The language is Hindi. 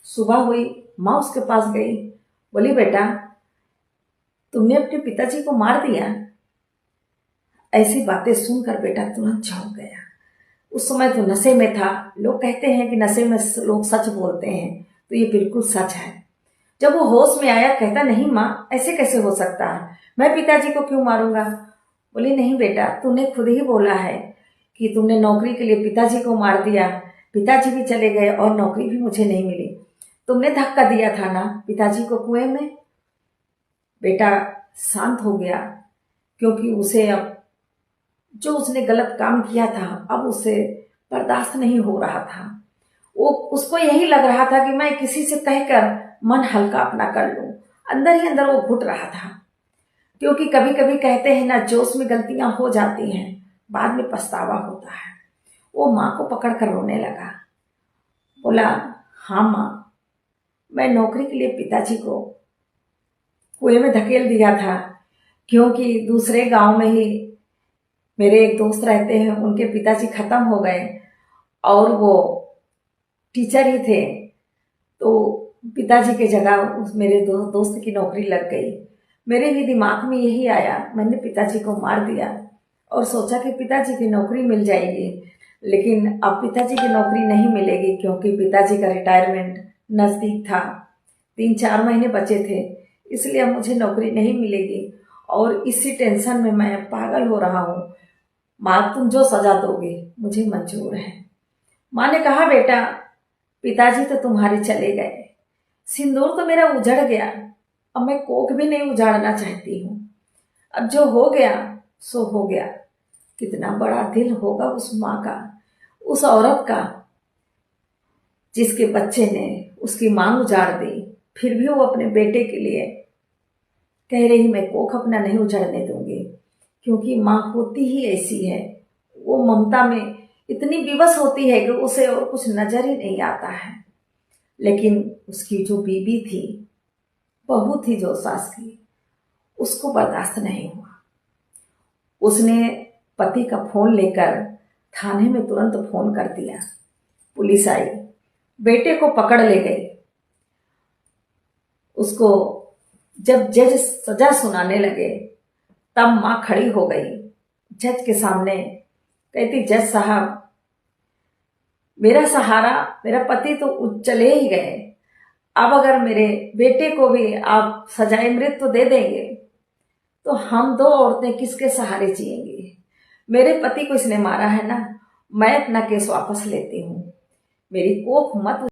सुबह हुई, माँ उसके पास गई, बोली बेटा तुमने अपने पिताजी को मार दिया। ऐसी बातें सुनकर बेटा तुरंत चौंक गया। उस समय तो नशे में था। लोग कहते हैं कि नशे में लोग सच बोलते हैं, तो ये बिल्कुल सच है। जब वो होश में आया कहता नहीं माँ, ऐसे कैसे हो सकता है, मैं पिताजी को क्यों मारूंगा। बोली नहीं बेटा, तूने खुद ही बोला है कि तुमने नौकरी के लिए पिताजी को मार दिया, पिताजी भी चले गए और नौकरी भी मुझे नहीं मिली। तुमने धक्का दिया था ना पिताजी को कुएं में। बेटा शांत हो गया, क्योंकि उसे अब जो उसने गलत काम किया था अब उसे बर्दाश्त नहीं हो रहा था। वो उसको यही लग रहा था कि मैं किसी से कहकर मन हल्का अपना कर लूं। अंदर ही अंदर वो घुट रहा था, क्योंकि कभी कभी कहते हैं ना, जोश में गलतियां हो जाती हैं, बाद में पछतावा होता है। वो माँ को पकड़ कर रोने लगा, बोला हाँ माँ, मैं नौकरी के लिए पिताजी को कुएं में धकेल दिया था, क्योंकि दूसरे गांव में ही मेरे एक दोस्त रहते हैं, उनके पिताजी खत्म हो गए और वो टीचर ही थे, तो पिताजी के जगह उस मेरे दोस्त की नौकरी लग गई। मेरे भी दिमाग में यही आया, मैंने पिताजी को मार दिया और सोचा कि पिताजी की नौकरी मिल जाएगी, लेकिन अब पिताजी की नौकरी नहीं मिलेगी, क्योंकि पिताजी का रिटायरमेंट नज़दीक था, 3-4 महीने बचे थे, इसलिए अब मुझे नौकरी नहीं मिलेगी और इसी टेंशन में मैं पागल हो रहा हूँ। माँ तुम जो सजा दोगे मुझे मंजूर है। माँ ने कहा बेटा पिताजी तो तुम्हारे चले गए, सिंदूर तो मेरा उजड़ गया, अब मैं कोख भी नहीं उजाड़ना चाहती हूँ। अब जो हो गया सो हो गया। कितना बड़ा दिल होगा उस माँ का, उस औरत का, जिसके बच्चे ने उसकी मांग उजाड़ दी, फिर भी वो अपने बेटे के लिए कह रही मैं कोख अपना नहीं उजड़ने दूंगी, क्योंकि माँ होती ही ऐसी है। वो ममता में इतनी विवश होती है कि उसे और कुछ नजर ही नहीं आता है। लेकिन उसकी जो बीबी थी, बहू थी जो सास की, उसको बर्दाश्त नहीं हुआ। उसने पति का फोन लेकर थाने में तुरंत फोन कर दिया। पुलिस आई, बेटे को पकड़ ले गई। उसको जब जज सजा सुनाने लगे तब माँ खड़ी हो गई जज के सामने, कहती जज साहब, मेरा सहारा, मेरा पति तो चले ही गए, अब अगर मेरे बेटे को भी आप सजाए मृत्यु दे देंगे तो हम दो औरतें किसके सहारे जिएंगी। मेरे पति को इसने मारा है ना, मैं अपना केस वापस लेती हूँ, मेरी कोख मत